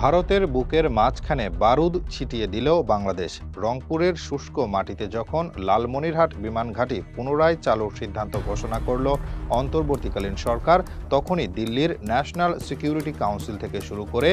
ভারতের বুকের মাঝখানে বারুদ ছিটিয়ে দিল বাংলাদেশ। রংপুরের শুষ্ক মাটিতে যখন লালমনিরহাট বিমান ঘাঁটি পুনরায় চালুর সিদ্ধান্ত ঘোষণা করল অন্তর্বর্তীকালীন সরকার, তখনই দিল্লির ন্যাশনাল সিকিউরিটি কাউন্সিল থেকে শুরু করে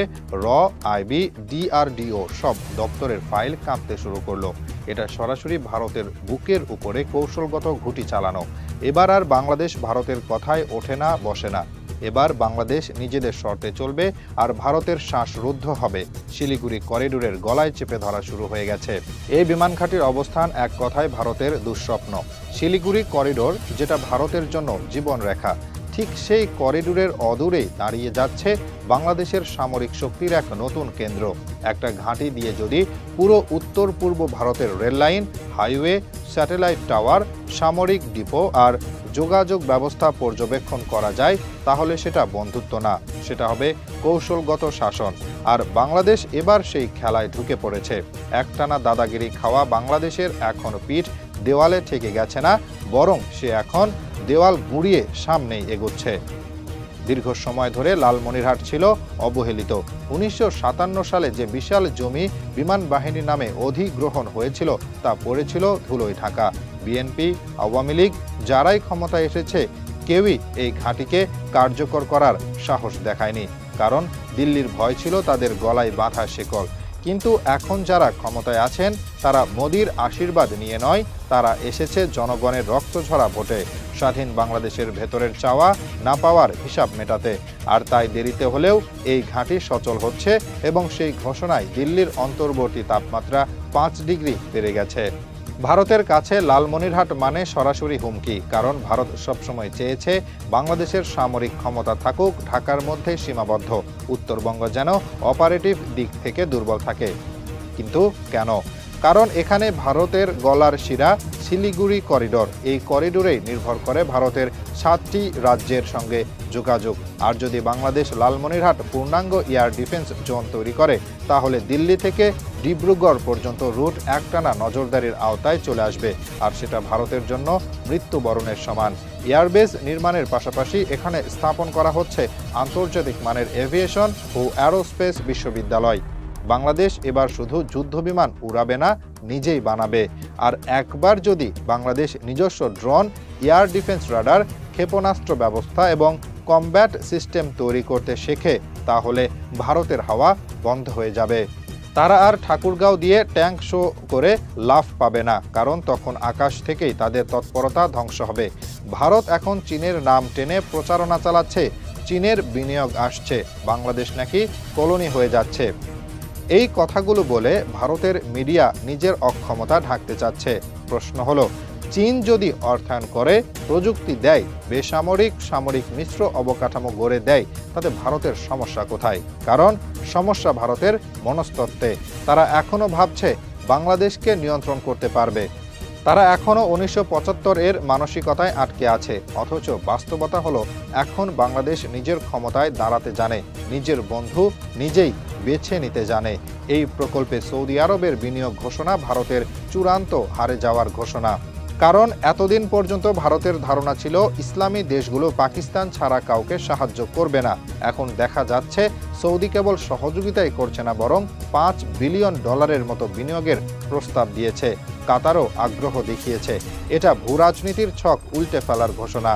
আইবি, ডিআরডিও সব দপ্তরের ফাইল কাঁপতে শুরু করলো। এটা সরাসরি ভারতের বুকের উপরে কৌশলগত ঘুঁটি চালানো। এবার আর বাংলাদেশ ভারতের কথায় ওঠে না, বসে না। এবার বাংলাদেশ নিজেদের শর্তে চলবে, আর ভারতের শ্বাসরুদ্ধ হবে। শিলিগুড়ি করিডোরের গলায় চেপে ধরা শুরু হয়ে গেছে। এই বিমান ঘাঁটির অবস্থান এক কথায় ভারতের দুঃস্বপ্ন। শিলিগুড়ি করিডোর, যেটা ভারতের জন্য জীবনরেখা, ঠিক সেই করিডোরের অদূরেই দাঁড়িয়ে যাচ্ছে বাংলাদেশের সামরিক শক্তির এক নতুন কেন্দ্র। একটা ঘাঁটি দিয়ে যদি পুরো উত্তর পূর্ব ভারতের রেললাইন, হাইওয়ে, স্যাটেলাইট টাওয়ার, সামরিক ডিপো আর যোগাযোগ ব্যবস্থা পর্যবেক্ষণ করা যায়, তাহলে সেটা বন্ধুত্ব না, সেটা হবে কৌশলগত শাসন। আর বাংলাদেশ এবার সেই খেলায় ঢুকে পড়েছে। একটানা দাদাগিরি খাওয়া বাংলাদেশের এখন পিঠ দেওয়ালে ঠেকে গেছে না, বরং সে এখন দেওয়াল গুঁড়িয়ে সামনেই এগোচ্ছে। দীর্ঘ সময় ধরে লালমনিরহাট ছিল অবহেলিত। 1957 সালে যে বিশাল জমি বিমান বাহিনী নামে অধিগ্রহণ হয়েছিল, তা পড়েছিল ধুলোয় ঢাকা। বিএনপি, আওয়ামী লীগ যারাই ক্ষমতায় এসেছে, কেউই এই ঘাঁটিকে কার্যকর করার সাহস দেখায়নি, কারণ দিল্লির ভয় ছিল তাদের গলায় বাঁধা শেকল। কিন্তু এখন যারা ক্ষমতায় আছেন, তারা মোদির আশীর্বাদ নিয়ে নয়, তারা এসেছে জনগণের রক্তঝরা ভোটে, স্বাধীন বাংলাদেশের ভেতরের চাওয়া না পাওয়ার হিসাব মেটাতে। আর তাই দেরিতে হলেও এই ঘাঁটি সচল হচ্ছে, এবং সেই ঘোষণায় দিল্লির অন্তর্বর্তী তাপমাত্রা 5 ডিগ্রি বেড়ে গেছে। ভারতের কাছে লালমনিরহাট মানে সরাসরি হুমকি, কারণ ভারত সবসময় চেয়েছে বাংলাদেশের সামরিক ক্ষমতা থাকুক ঢাকার মধ্যে সীমাবদ্ধ, উত্তরবঙ্গ যেন অপারেটিভ দিক থেকে দুর্বল থাকে। কিন্তু কেন? কারণ এখানে ভারতের গলার শিরা শিলিগুড়ি করিডোর। এই করিডোরেই নির্ভর করে ভারতের 7টি রাজ্যের সঙ্গে যোগাযোগ। আর যদি বাংলাদেশ লালমনিরহাট পূর্ণাঙ্গ এয়ার ডিফেন্স জোন তৈরি করে, তাহলে দিল্লি থেকে ডিব্রুগড় পর্যন্ত রুট একটানা নজরদারির আওতায় চলে আসবে, আর সেটা ভারতের জন্য মৃত্যুবরণের সমান। এয়ারবেস নির্মাণের পাশাপাশি এখানে স্থাপন করা হচ্ছে আন্তর্জাতিক মানের এভিয়েশন ও অ্যারোস্পেস বিশ্ববিদ্যালয়। বাংলাদেশ এবার শুধু যুদ্ধবিমান উড়াবে না, নিজেই বানাবে। আর একবার যদি বাংলাদেশ নিজস্ব ড্রোন, এয়ার ডিফেন্স রাডার, ক্ষেপণাস্ত্র ব্যবস্থা এবং কমব্যাট সিস্টেম তৈরি করতে শেখে, তাহলে ভারতের হাওয়া বন্ধ হয়ে যাবে। তারা আর ঠাকুরগাঁও দিয়ে ট্যাঙ্ক শো করে লাফ পাবে না, কারণ তখন আকাশ থেকেই তাদের তৎপরতা ধ্বংস হবে। ভারত এখন চীনের নাম টেনে প্রচারণা চালাচ্ছে, চীনের বিনিয়োগ আসছে, বাংলাদেশ নাকি কলোনি হয়ে যাচ্ছে। এই কথাগুলো বলে ভারতের মিডিয়া নিজের অক্ষমতা ঢাকতে চাচ্ছে। প্রশ্ন হলো, চীন যদি অর্থায়ন করে, প্রযুক্তি দেয়, বেসামরিক সামরিক মিশ্র অবকাঠামো গড়ে দেয়, তাতে ভারতের সমস্যা কোথায়? কারণ সমস্যা ভারতের মনস্তত্ত্বে। তারা এখনো ভাবছে বাংলাদেশকে নিয়ন্ত্রণ করতে পারবে। তারা এখনও 1975 এর মানসিকতায় আটকে আছে, অথচ বাস্তবতা হলো এখন বাংলাদেশ নিজের ক্ষমতায় দাঁড়াতে জানে, নিজের বন্ধু নিজেই বেছে নিতে জানে। এই প্রকল্পে সৌদি আরবের বিনিয়োগ ঘোষণা ভারতের চূড়ান্ত হারে যাওয়ার ঘোষণা। কারণ এতদিন পর্যন্ত ভারতের ধারণা ছিল ইসলামী দেশগুলো পাকিস্তান ছাড়া কাউকে সাহায্য করবে না। এখন দেখা যাচ্ছে সৌদি কেবল সহযোগিতাই করছে না, বরং $5 বিলিয়ন মতো বিনিয়োগের প্রস্তাব দিয়েছে। কাতারও আগ্রহ দেখিয়েছে। এটা ভূরাজনীতির ছক উল্টে ফেলার ঘোষণা।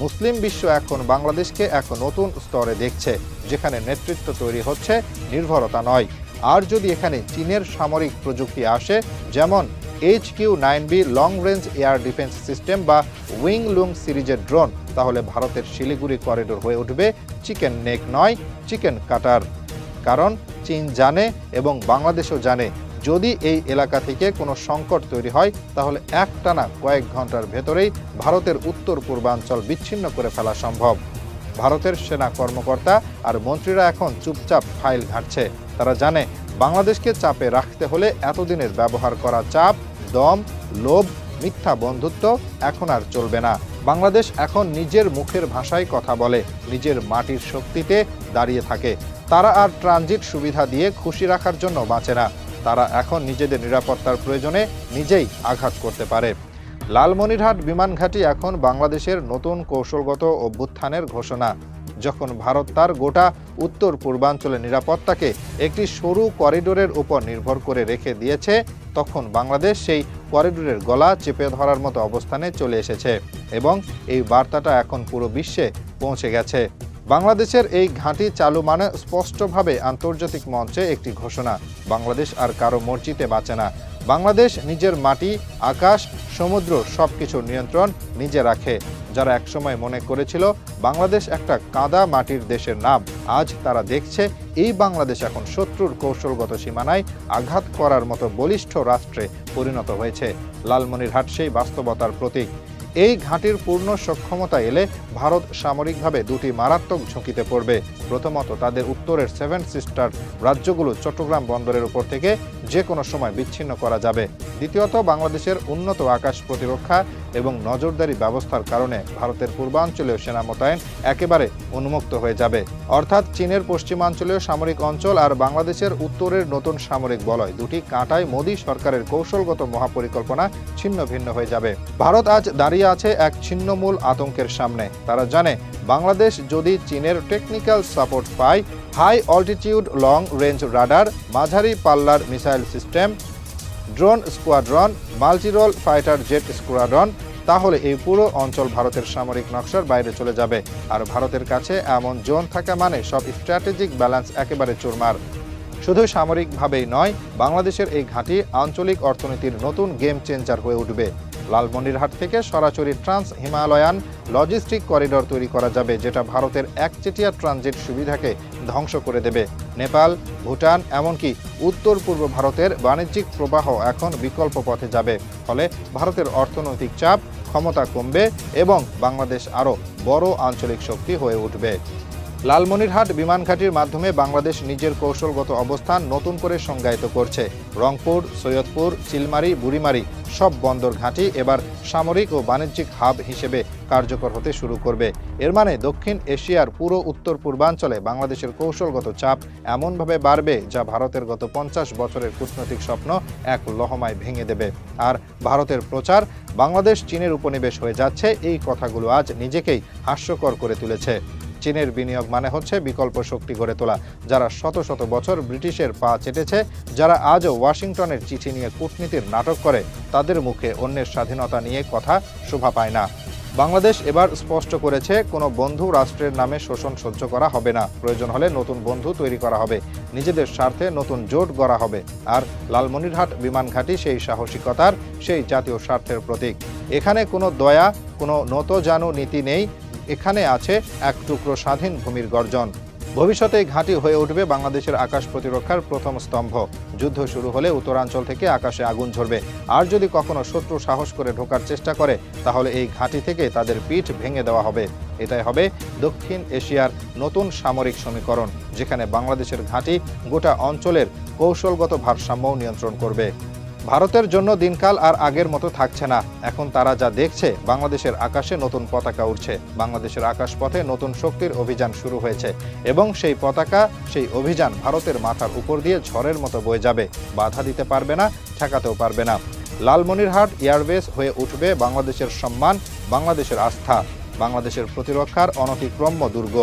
মুসলিম বিশ্ব এখন বাংলাদেশকে এক নতুন স্তরে দেখছে, যেখানে নেতৃত্ব তৈরি হচ্ছে, নির্ভরতা নয়। আর যদি এখানে চীনের সামরিক প্রযুক্তি আসে, যেমন HQ-9B long range air defence system বা উইং লুং সিরিজের ড্রোন, তাহলে ভারতের শিলিগুড়ি করিডোর হয়ে উঠবে চিকেন নেক নয়, চিকেন কাটার। কারণ চীন জানে এবং বাংলাদেশও জানে, যদি এই এলাকা থেকে কোনো সংকট তৈরি হয়, তাহলে একটানা কয়েক ঘন্টার ভেতরেই ভারতের উত্তর পূর্বাঞ্চল বিচ্ছিন্ন করে ফেলা সম্ভব। ভারতের সেনা কর্মকর্তা আর মন্ত্রীরা এখন চুপচাপ ফাইল ঘাঁটছে। তারা জানে বাংলাদেশকে চাপে রাখতে হলে এতদিনের ব্যবহার করা চাপ, দম, লোভ, মিথ্যা বন্ধুত্ব এখন আর চলবে না। বাংলাদেশ এখন নিজের মুখের ভাষায় কথা বলে, নিজের মাটির শক্তিতে দাঁড়িয়ে থাকে। তারা আর ট্রানজিট সুবিধা দিয়ে খুশি রাখার জন্য বাঁচে না। তারা এখন নিজেদের নিরাপত্তার প্রয়োজনে নিজেই আঘাত করতে পারে। লালমনিরহাট বিমান ঘাঁটি এখন বাংলাদেশের নতুন কৌশলগত অভ্যুত্থানের ঘোষণা। যখন ভারত তার গোটা উত্তর পূর্বাঞ্চলের নিরাপত্তাকে একটি সরু করিডোরের উপর নির্ভর করে রেখে দিয়েছে, তখন বাংলাদেশ সেই করিডোরের গলা চেপে ধরার মতো অবস্থানে চলে এসেছে এবং এই বার্তাটা এখন পুরো বিশ্বে পৌঁছে গেছে। বাংলাদেশের এই ঘাঁটি চালু মানে স্পষ্টভাবে আন্তর্জাতিক মঞ্চে একটি ঘোষণা, বাংলাদেশ আর কারো মর্জিতে বাঁচে না। বাংলাদেশ নিজের মাটি, আকাশ, সমুদ্র সবকিছুর নিয়ন্ত্রণ নিজে রাখে। যারা একসময় মনে করেছিল বাংলাদেশ একটা কাদা মাটির দেশের নাম, আজ তারা দেখছে এই বাংলাদেশ এখন শত্রুর কৌশলগত সীমানায় আঘাত করার মতো বলিষ্ঠ রাষ্ট্রে পরিণত হয়েছে। লালমনিরহাট সেই বাস্তবতার প্রতীক। এই ঘাঁটির পূর্ণ সক্ষমতা এলে ভারত সামরিকভাবে দুটি মারাত্মক ঝুঁকিতে পড়বে। প্রথমত, তাদের উত্তরের 7 সিস্টার রাজ্যগুলো চট্টগ্রাম বন্দরের উপর থেকে যে কোনো সময় বিচ্ছিন্ন করা যাবে। দ্বিতীয়ত, বাংলাদেশের উন্নত আকাশ প্রতিরক্ষা এবং নজরদারি ব্যবস্থার কারণে ভারতের পূর্বাঞ্চলীয় সেনা মোতায়েন একেবারে উন্মুক্ত হয়ে যাবে। অর্থাৎ চীনের পশ্চিমাঞ্চলীয় সামরিক অঞ্চল আর বাংলাদেশের উত্তরের নতুন সামরিক বলয় দুটি কাঁটায় মোদী সরকারের কৌশলগত মহাপরিকল্পনা ছিন্ন ভিন্ন হয়ে যাবে। ভারত আজ দাঁড়িয়ে আছে এক ছিন্নমূল আতঙ্কের সামনে। তারা জানে বাংলাদেশ যদি চীনের টেকনিক্যাল সাপোর্ট পায়, high altitude long range radar, মাঝারি পাল্লার missile system, drone squadron, multirole fighter jet squadron, তাহলে এই পুরো অঞ্চল ভারতের সামরিক নকশার বাইরে চলে যাবে। আর ভারতের কাছে এমন জোন থাকা মানে সব স্ট্র্যাটেজিক ব্যালেন্স একেবারে চুরমার। শুধু সামরিকভাবেই নয়, বাংলাদেশের এই ঘাঁটি আঞ্চলিক অর্থনীতির নতুন গেম চেঞ্জার হয়ে উঠবে। লালমনিরহাট থেকে সরাসরি ট্রান্স হিমালয়ান লজিস্টিক করিডোর তৈরি করা যাবে, যেটা ভারতের একচেটিয়া ট্রানজিট সুবিধাকে ধ্বংস করে দেবে। নেপাল, ভুটান, এমনকি উত্তর পূর্ব ভারতের বাণিজ্যিক প্রবাহ এখন বিকল্প পথে যাবে। ফলে ভারতের অর্থনৈতিক চাপ, ক্ষমতা কমবে এবং বাংলাদেশ আরও বড় আঞ্চলিক শক্তি হয়ে উঠবে। লালমনিরহাট বিমান ঘাঁটির মাধ্যমে বাংলাদেশ নিজের কৌশলগত অবস্থান নতুন করে সংজ্ঞায়িত করছে। রংপুর, সৈয়দপুর, চিলমারি, বুড়িমারি সব বন্দর ঘাঁটি এবার সামরিক ও বাণিজ্যিক হাব হিসেবে কার্যকর হতে শুরু করবে। এর মানে দক্ষিণ এশিয়ার পুরো উত্তর পূর্বাঞ্চলে বাংলাদেশের কৌশলগত চাপ এমনভাবে বাড়বে যা ভারতের গত 50 বছরের কূটনৈতিক স্বপ্ন এক লহমায় ভেঙে দেবে। আর ভারতের প্রচার বাংলাদেশ চীনের উপনিবেশ হয়ে যাচ্ছে, এই কথাগুলো আজ নিজেকেই হাস্যকর করে তুলেছে। চীনের বিনিয়োগ মানে হচ্ছে বিকল্প শক্তি গড়ে তোলা, যারা শত শত বছর ব্রিটিশের পা চেটেছে, যারা আজও ওয়াশিংটনের চিঠি নিয়ে কূটনীতির নাটক করে, তাদের মুখে অন্যের স্বাধীনতা নিয়ে কথা শোভা পায় না। বাংলাদেশ এবার স্পষ্ট করেছে কোনো বন্ধু রাষ্ট্রের নামে শোষণ সহ্য করা হবে না। প্রয়োজন হলে নতুন বন্ধু তৈরি করা হবে, নিজেদের স্বার্থে নতুন জোট গড়া হবে। আর লালমনিরহাট বিমান ঘাঁটি সেই সাহসিকতার, সেই জাতীয় স্বার্থের প্রতীক। এখানে কোনো দয়া, কোনো নতজানু নীতি নেই, এখানে আছে এক টুকরো স্বাধীন ভূমির গর্জন। ভবিষ্যতে এই ঘাঁটি হয়ে উঠবে বাংলাদেশের আকাশ প্রতিরক্ষার প্রথম স্তম্ভ। যুদ্ধ শুরু হলে উত্তরাঞ্চল থেকে আকাশে আগুন ঝরবে, আর যদি কখনো শত্রু সাহস করে ঢোকার চেষ্টা করে, তাহলে এই ঘাঁটি থেকে তাদের পিঠ ভেঙে দেওয়া হবে। এটাই হবে দক্ষিণ এশিয়ার নতুন সামরিক সমীকরণ, যেখানে বাংলাদেশের ঘাঁটি গোটা অঞ্চলের কৌশলগত ভারসাম্যও নিয়ন্ত্রণ করবে। ভারতের জন্য দিনকাল আর আগের মতো থাকছে না। এখন তারা যা দেখছে, বাংলাদেশের আকাশে নতুন পতাকা উঠছে, বাংলাদেশের আকাশপথে নতুন শক্তির অভিযান শুরু হয়েছে এবং সেই পতাকা, সেই অভিযান ভারতের মাথার উপর দিয়ে ঝড়ের মতো বয়ে যাবে। বাধা দিতে পারবে না, ঠেকাতেও পারবে না। লালমনিরহাট এয়ারবেস হয়ে উঠবে বাংলাদেশের সম্মান, বাংলাদেশের আস্থা, বাংলাদেশের প্রতিরক্ষার অনতিক্রম্য দুর্গ।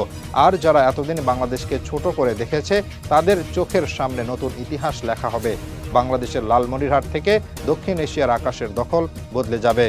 আর যারা এতদিন বাংলাদেশকে ছোট করে দেখেছে, তাদের চোখের সামনে নতুন ইতিহাস লেখা হবে। বাংলাদেশের লালমনিরহাট থেকে দক্ষিণ এশিয়ার আকাশের দখল বদলে যাবে।